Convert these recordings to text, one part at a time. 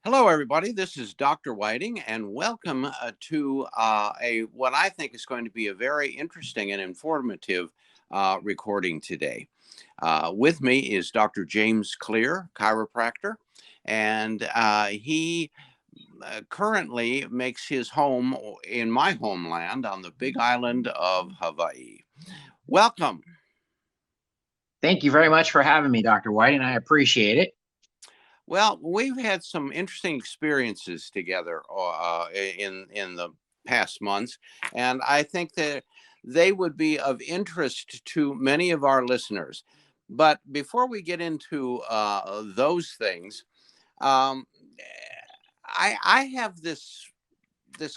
Hello, everybody. This is Dr. Whiting, and welcome to a what I think is going to be a very interesting and informative recording today. With me is Dr. James Clear, chiropractor, and he currently makes his home in my homeland on the Big Island of Hawaii. Welcome. Thank you very much for having me, Dr. Whiting. I appreciate it. Well, we've had some interesting experiences together in the past months, and I think that they would be of interest to many of our listeners. But before we get into those things, um, I have this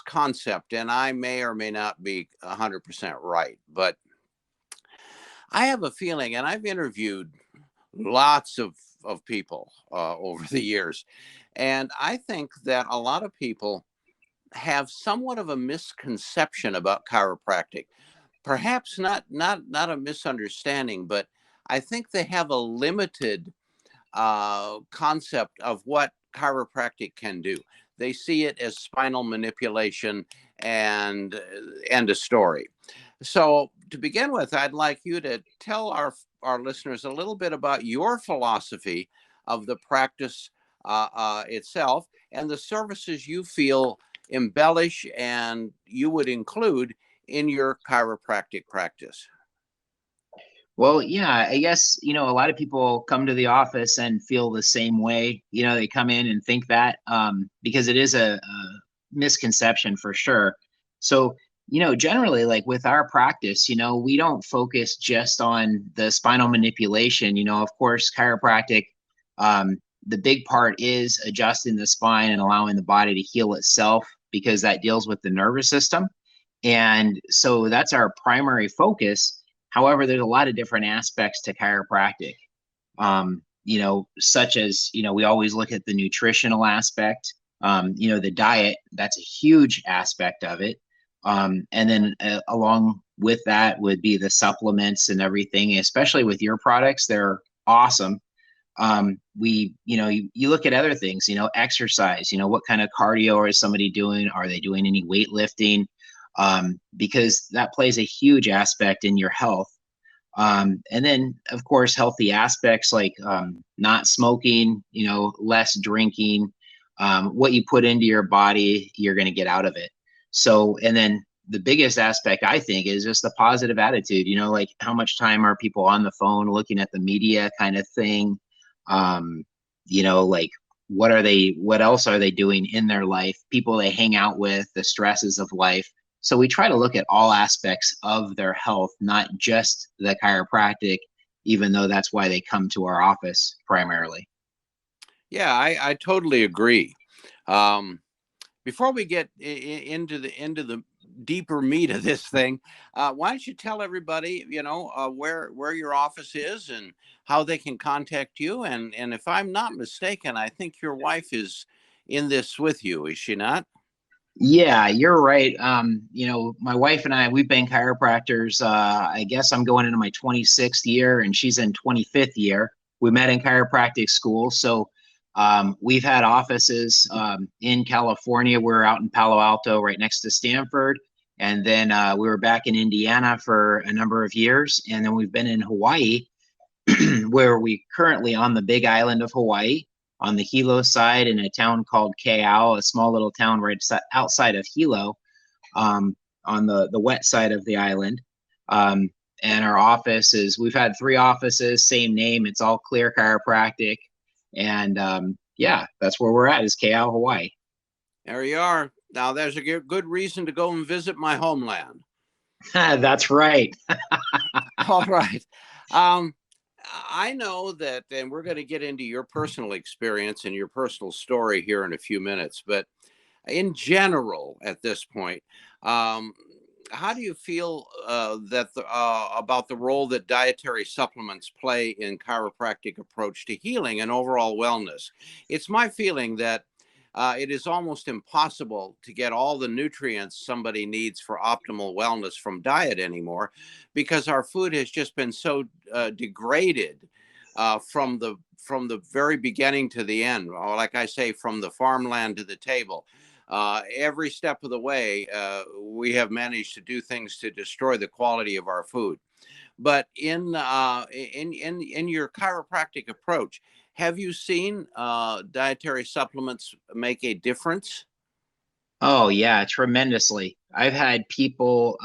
concept, and I may or may not be 100% right, but I have a feeling, and I've interviewed lots of people over the years. And I think that a lot of people have somewhat of a misconception about chiropractic. Perhaps not a misunderstanding, but I think they have a limited concept of what chiropractic can do. They see it as spinal manipulation and end of story. So to begin with, I'd like you to tell our listeners a little bit about your philosophy of the practice itself and the services you feel embellish and you would include in your chiropractic practice. Well, yeah, I guess, a lot of people come to the office and feel the same way. They come in and think that because it is a misconception for sure. So, generally, like with our practice, we don't focus just on the spinal manipulation. Of course, chiropractic, the big part is adjusting the spine and allowing the body to heal itself because that deals with the nervous system. And so that's our primary focus. However, there's a lot of different aspects to chiropractic, such as, we always look at the nutritional aspect, the diet, that's a huge aspect of it. And then along with that would be the supplements and everything, especially with your products, they're awesome. You look at other things, exercise, what kind of cardio is somebody doing? Are they doing any weightlifting? Because that plays a huge aspect in your health. And then, of course, healthy aspects like not smoking, less drinking, what you put into your body, you're going to get out of it. So, and then the biggest aspect, I think, is just the positive attitude, like how much time are people on the phone looking at the media kind of thing? Like what else are they doing in their life? People they hang out with, the stresses of life. So we try to look at all aspects of their health, not just the chiropractic, even though that's why they come to our office primarily. Yeah, I totally agree. Before we get into the deeper meat of this thing, why don't you tell everybody, where your office is and how they can contact you? And if I'm not mistaken, I think your wife is in this with you, is she not? Yeah, you're right. My wife and I, we've been chiropractors. I guess I'm going into my 26th year and she's in 25th year. We met in chiropractic school. So we've had offices in California. We're out in Palo Alto, right next to Stanford. And then we were back in Indiana for a number of years. And then we've been in Hawaii, where we currently on the Big Island of Hawaii, on the Hilo side in a town called Keau, a small little town right outside of Hilo, on the wet side of the island. And our office is, we've had 3 offices, same name. It's all Clear Chiropractic. And yeah, that's where we're at, is Keau, Hawaii. There you are. Now there's a good reason to go and visit my homeland. That's right. All right. I know that, and we're going to get into your personal experience and your personal story here in a few minutes, but in general, at this point, how do you feel about the role that dietary supplements play in chiropractic approach to healing and overall wellness? It's my feeling that it is almost impossible to get all the nutrients somebody needs for optimal wellness from diet anymore, because our food has just been so degraded the very beginning to the end, or like I say, from the farmland to the table. Every step of the way, we have managed to do things to destroy the quality of our food. But in your chiropractic approach, have you seen dietary supplements make a difference? Oh yeah, tremendously. I've had people,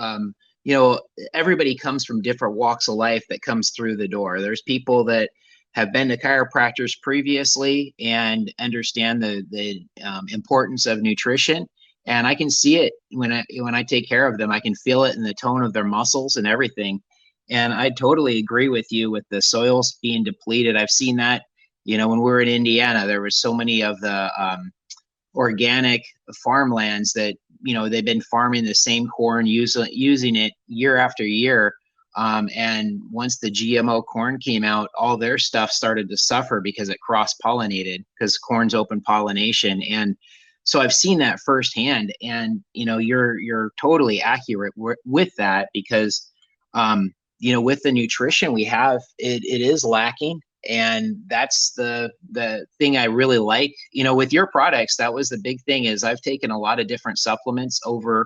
you know, everybody comes from different walks of life that comes through the door. There's people that have been to chiropractors previously and understand the importance of nutrition, and I can see it when I take care of them. I can feel it in the tone of their muscles and everything. And I totally agree with you with the soils being depleted. I've seen that, you know, when we were in Indiana, there was so many of the organic farmlands that, you know, they've been farming the same corn, using it year after year. And once the GMO corn came out, all their stuff started to suffer because it cross-pollinated, because corn's open pollination. And so I've seen that firsthand. And you know, you're totally accurate with that, because you know, with the nutrition we have, it is lacking. And that's the thing I really like, you know, with your products. That was the big thing, is I've taken a lot of different supplements over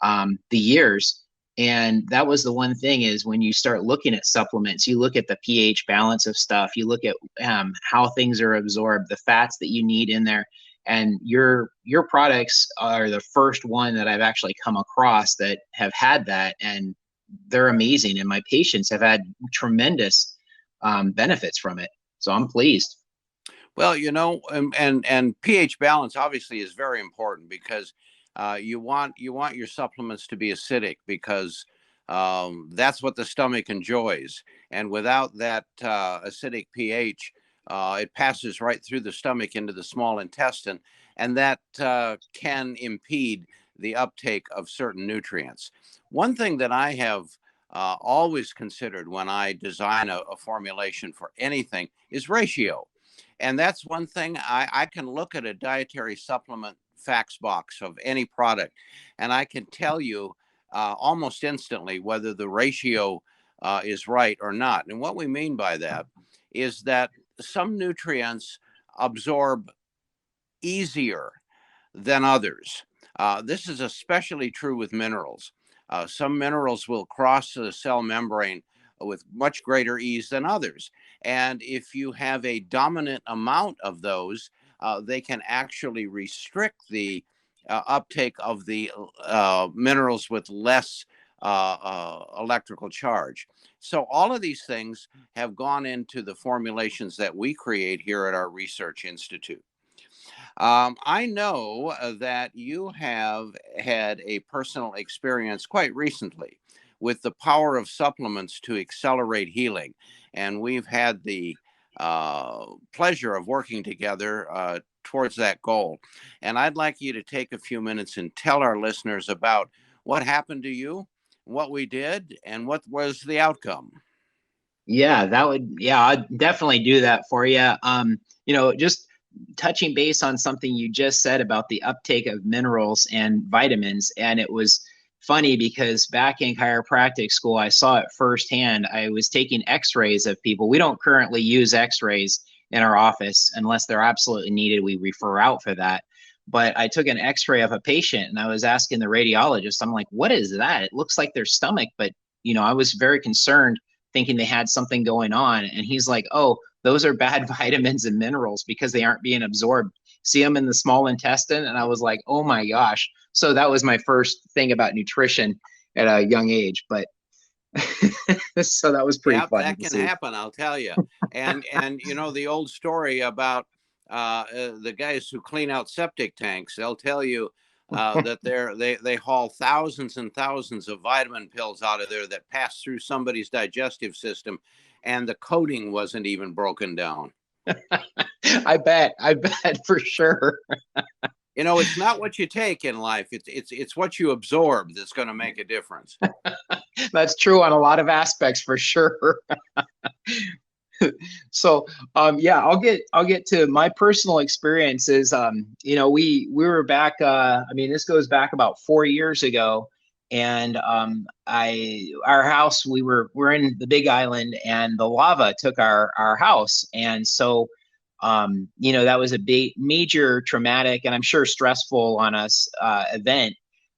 the years. And that was the one thing, is when you start looking at supplements, you look at the pH balance of stuff, you look at how things are absorbed, the fats that you need in there. And your products are the first one that I've actually come across that have had that, and they're amazing. And my patients have had tremendous benefits from it. So I'm pleased. Well, you know, and pH balance obviously is very important, because you want your supplements to be acidic, because that's what the stomach enjoys. And without that acidic pH, it passes right through the stomach into the small intestine, and that can impede the uptake of certain nutrients. One thing that I have always considered when I design a formulation for anything is ratio. And that's one thing. I can look at a dietary supplement facts box of any product, and I can tell you almost instantly whether the ratio is right or not. And what we mean by that is that some nutrients absorb easier than others. This is especially true with minerals. Some minerals will cross the cell membrane with much greater ease than others. And if you have a dominant amount of those, they can actually restrict the uptake of the minerals with less electrical charge. So all of these things have gone into the formulations that we create here at our research institute. I know that you have had a personal experience quite recently with the power of supplements to accelerate healing. And we've had the pleasure of working together towards that goal. And I'd like you to take a few minutes and tell our listeners about what happened to you, what we did, and what was the outcome. Yeah, I'd definitely do that for you. You know, just touching base on something you just said about the uptake of minerals and vitamins. And it was funny because back in chiropractic school, I saw it firsthand. I was taking x-rays of people. We don't currently use x-rays in our office unless they're absolutely needed. We refer out for that. But I took an x-ray of a patient and I was asking the radiologist, I'm like, what is that? It looks like their stomach. But, you know, I was very concerned, thinking they had something going on. And he's like, oh, those are bad vitamins and minerals because they aren't being absorbed. See them in the small intestine. And I was like, oh my gosh. So that was my first thing about nutrition at a young age. But so that was pretty Yeah, funny that to can see. happen, I'll tell you. And you know the old story about the guys who clean out septic tanks. They'll tell you that they haul thousands and thousands of vitamin pills out of there that pass through somebody's digestive system, and the coating wasn't even broken down. I bet for sure. You know, it's not what you take in life; it's what you absorb that's going to make a difference. That's true on a lot of aspects for sure. So yeah, I'll get to my personal experiences. You know, we were back, I mean, this goes back about 4 years ago, And our house, we're in the Big Island, and the lava took our house. And so you know, that was a big major traumatic, and I'm sure stressful on us event.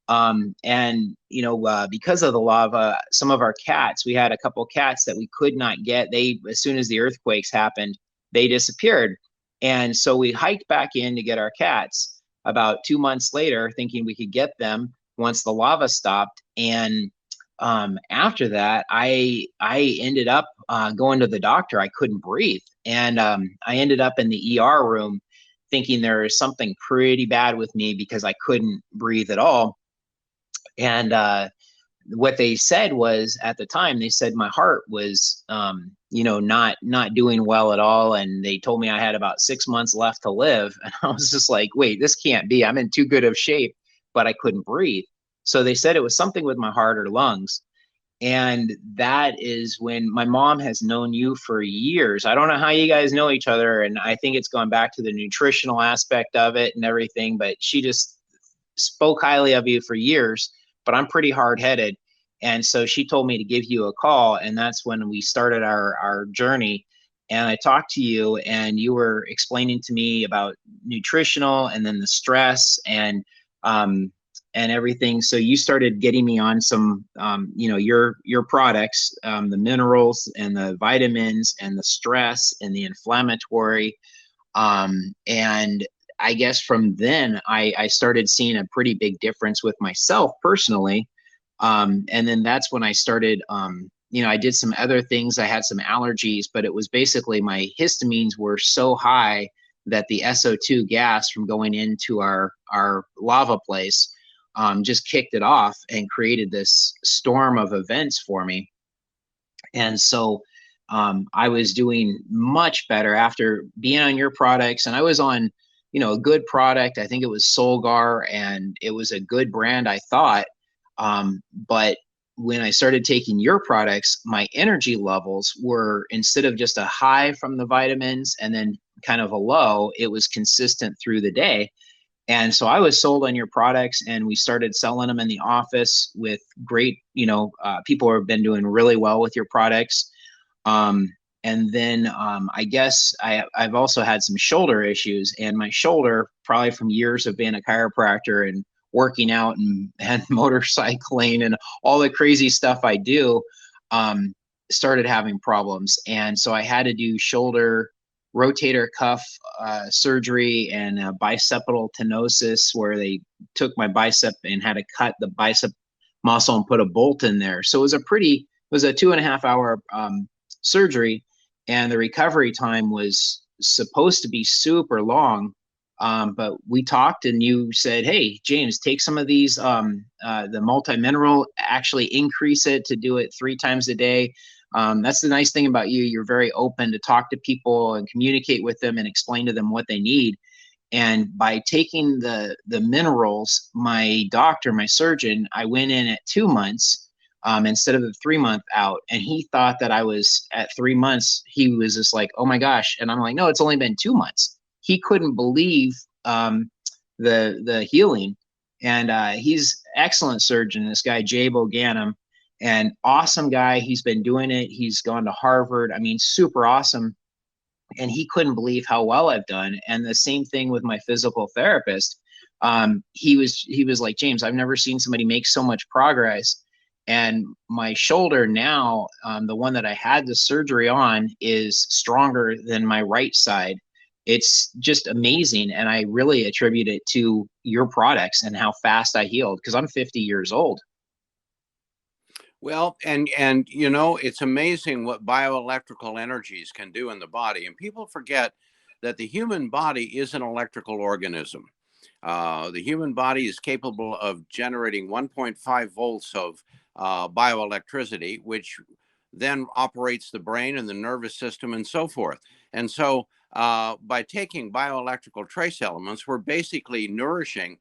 And you know, because of the lava, some of our cats, we had a couple cats that we could not get. They, as soon as the earthquakes happened, they disappeared. And so we hiked back in to get our cats about 2 months later, thinking we could get them once the lava stopped. And after that, I ended up going to the doctor. I couldn't breathe, and I ended up in the ER room, thinking there was something pretty bad with me because I couldn't breathe at all. And what they said was, at the time, they said my heart was you know, not doing well at all, and they told me I had about 6 months left to live. And I was just like, wait, this can't be. I'm in too good of shape, but I couldn't breathe. So they said it was something with my heart or lungs. And that is when my mom has known you for years. I don't know how you guys know each other, and I think it's gone back to the nutritional aspect of it and everything, but she just spoke highly of you for years. But I'm pretty hard-headed, and so she told me to give you a call, and that's when we started our journey. And I talked to you, and you were explaining to me about nutritional, and then the stress, um, and everything. So you started getting me on some, you know, your products, the minerals and the vitamins and the stress and the inflammatory. And I guess from then I started seeing a pretty big difference with myself personally. And then that's when I started, you know, I did some other things. I had some allergies, but it was basically my histamines were so high that the SO2 gas from going into our lava place just kicked it off and created this storm of events for me. And so I was doing much better after being on your products. And I was on, you know, a good product. I think it was Solgar, and it was a good brand, I thought. But when I started taking your products, my energy levels were, instead of just a high from the vitamins and then kind of a low, it was consistent through the day. And so I was sold on your products, and we started selling them in the office with great, you know, people who have been doing really well with your products. And then I guess I've also had some shoulder issues, and my shoulder, probably from years of being a chiropractor and working out and motorcycling and all the crazy stuff I do, started having problems. And so I had to do shoulder rotator cuff surgery and biceps tenosis, where they took my bicep and had to cut the bicep muscle and put a bolt in there. So it was a 2.5 hour surgery, and the recovery time was supposed to be super long. But we talked, and you said, hey, James, take some of these, the multi-mineral, actually increase it to do it 3 times a day. That's the nice thing about you. You're very open to talk to people and communicate with them and explain to them what they need. And by taking the minerals, my doctor, my surgeon, I went in at 2 months instead of the 3 month out. And he thought that I was at 3 months. He was just like, oh my gosh. And I'm like, no, it's only been 2 months. He couldn't believe the healing. And he's excellent surgeon, this guy, Jay Boganum, and awesome guy. He's been doing it. He's gone to Harvard. I mean, super awesome. And he couldn't believe how well I've done. And the same thing with my physical therapist. He was like, James, I've never seen somebody make so much progress. And my shoulder now, the one that I had the surgery on, is stronger than my right side. It's just amazing. And I really attribute it to your products and how fast I healed, because I'm 50 years old. Well, and you know, it's amazing what bioelectrical energies can do in the body. And people forget that the human body is an electrical organism. The human body is capable of generating 1.5 volts of bioelectricity, which then operates the brain and the nervous system and so forth. And so by taking bioelectrical trace elements, we're basically nourishing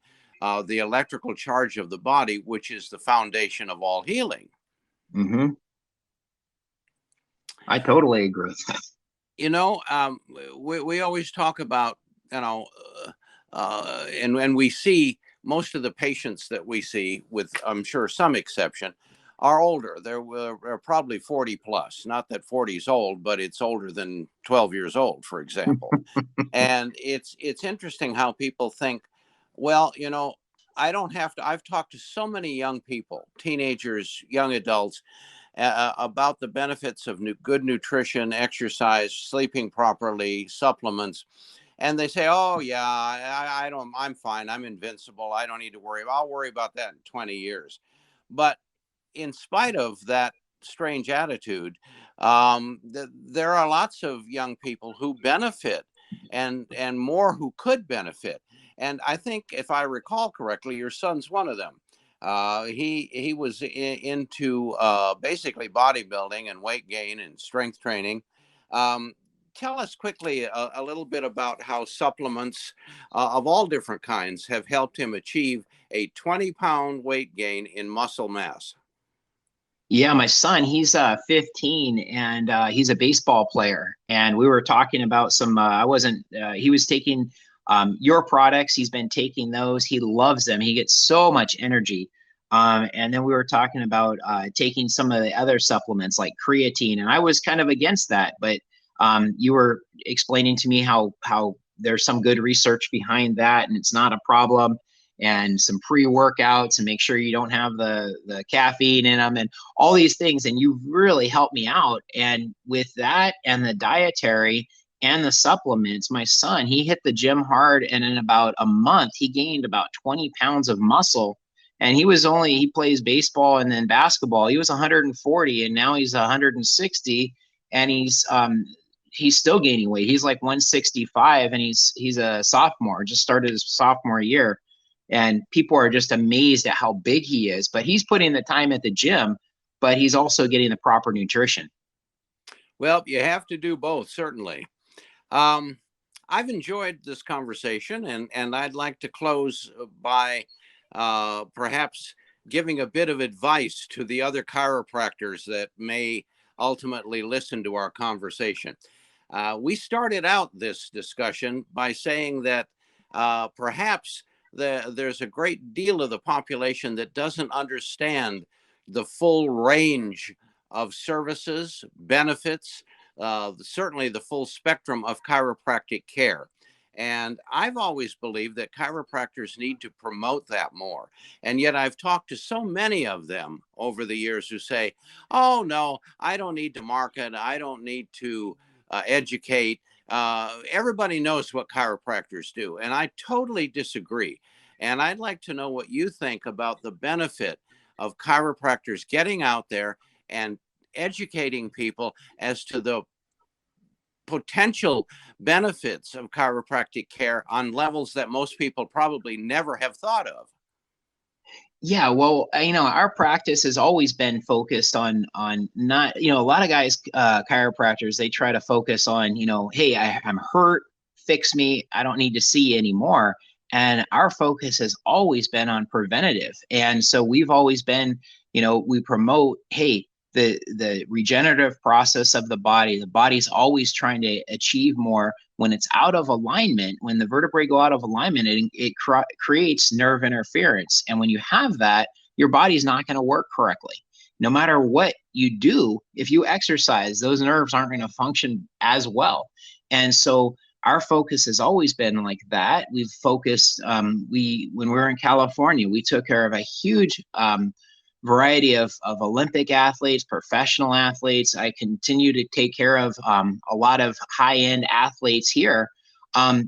the electrical charge of the body, which is the foundation of all healing. Mm-hmm. I totally agree with that. You know, we always talk about, you know, and we see most of the patients that we see, with I'm sure some exception, are older. They're probably 40 plus. Not that 40 is old, but it's older than 12 years old, for example. And it's interesting how people think, well, I don't have to. I've talked to so many young people, teenagers, young adults, about the benefits of good nutrition, exercise, sleeping properly, supplements. And they say, oh yeah, I don't, I'm fine, I'm invincible, I don't need to worry, I'll worry about that in 20 years. But in spite of that strange attitude, there are lots of young people who benefit, and more who could benefit. And I think, if I recall correctly, your son's one of them. He was into basically bodybuilding and weight gain and strength training. Um, Tell us quickly a little bit about how supplements of all different kinds have helped him achieve a 20-pound weight gain in muscle mass. Yeah, my son, he's 15 and he's a baseball player. And we were talking about some, I wasn't, he was taking your products. He's been taking those. He loves them. He gets so much energy. And then we were talking about taking some of the other supplements like creatine. And I was kind of against that, but you were explaining to me how there's some good research behind that and it's not a problem, and some pre-workouts, and make sure you don't have the caffeine in them and all these things. And you really helped me out. And with that and the dietary and the supplements, my son, he hit the gym hard, and in about a month he gained about 20 pounds of muscle. And he plays baseball and then basketball. He was 140 and now he's 160, and he's still gaining weight. He's like 165 and he's a sophomore, just started his sophomore year. And people are just amazed at how big he is. But he's putting the time at the gym, but he's also getting the proper nutrition. Well, you have to do both, certainly. Um, I've enjoyed this conversation, and I'd like to close by perhaps giving a bit of advice to the other chiropractors that may ultimately listen to our conversation. We started out this discussion by saying that perhaps there's a great deal of the population that doesn't understand the full range of services, benefits, certainly the full spectrum of chiropractic care. And I've always believed that chiropractors need to promote that more. And yet I've talked to so many of them over the years who say, oh, no, I don't need to market. I don't need to educate. Everybody knows what chiropractors do. And I totally disagree. And I'd like to know what you think about the benefit of chiropractors getting out there and educating people as to the potential benefits of chiropractic care on levels that most people probably never have thought of. Yeah, well, our practice has always been focused on not, a lot of guys, chiropractors, they try to focus on, hey, I'm hurt, fix me, I don't need to see anymore. And our focus has always been on preventative. And so we've always been, we promote, hey, the regenerative process of the body's always trying to achieve more. When it's out of alignment, when the vertebrae go out of alignment, it creates nerve interference. And when you have that, your body's not going to work correctly. No matter what you do, if you exercise, those nerves aren't going to function as well. And so our focus has always been like that. We've focused, when we were in California, we took care of a huge variety of Olympic athletes, professional athletes. I continue to take care of a lot of high-end athletes here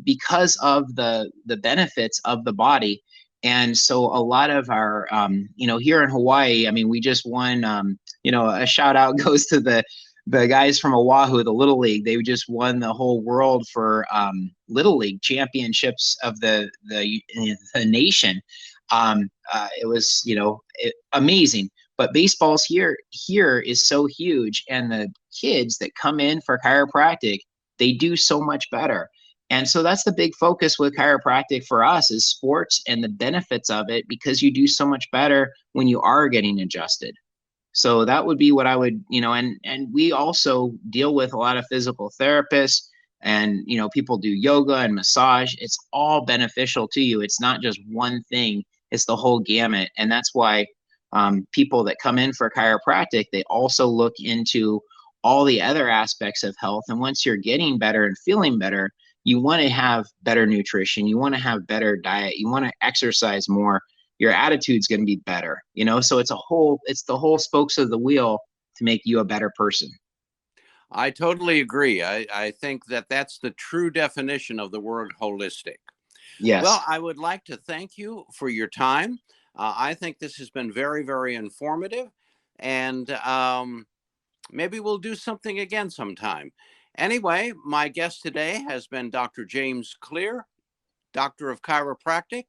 because of the benefits of the body. And so a lot of our, here in Hawaii, I mean, we just won, a shout out goes to the guys from Oahu, the Little League. They just won the whole world for Little League championships of the nation. It was, amazing. But baseball's here is so huge, and the kids that come in for chiropractic, they do so much better. And so that's the big focus with chiropractic for us, is sports and the benefits of it, because you do so much better when you are getting adjusted. So that would be what I would, and we also deal with a lot of physical therapists and people do yoga and massage. It's all beneficial to you. It's not just one thing, it's the whole gamut. And that's why people that come in for chiropractic, they also look into all the other aspects of health. And once you're getting better and feeling better, you want to have better nutrition, you want to have better diet, you want to exercise more, your attitude's going to be better, so it's the whole spokes of the wheel to make you a better person. I totally agree. I think that that's the true definition of the word holistic. Well, Yes. I would like to thank you for your time. I think this has been very, very informative, and maybe we'll do something again sometime. Anyway, my guest today has been Dr. James Clear, Doctor of Chiropractic,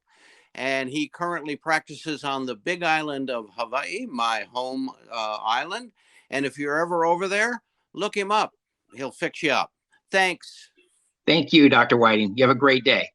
and he currently practices on the Big Island of Hawaii, my home island. And if you're ever over there, look him up. He'll fix you up. Thanks. Thank you, Dr. Whiting. You have a great day.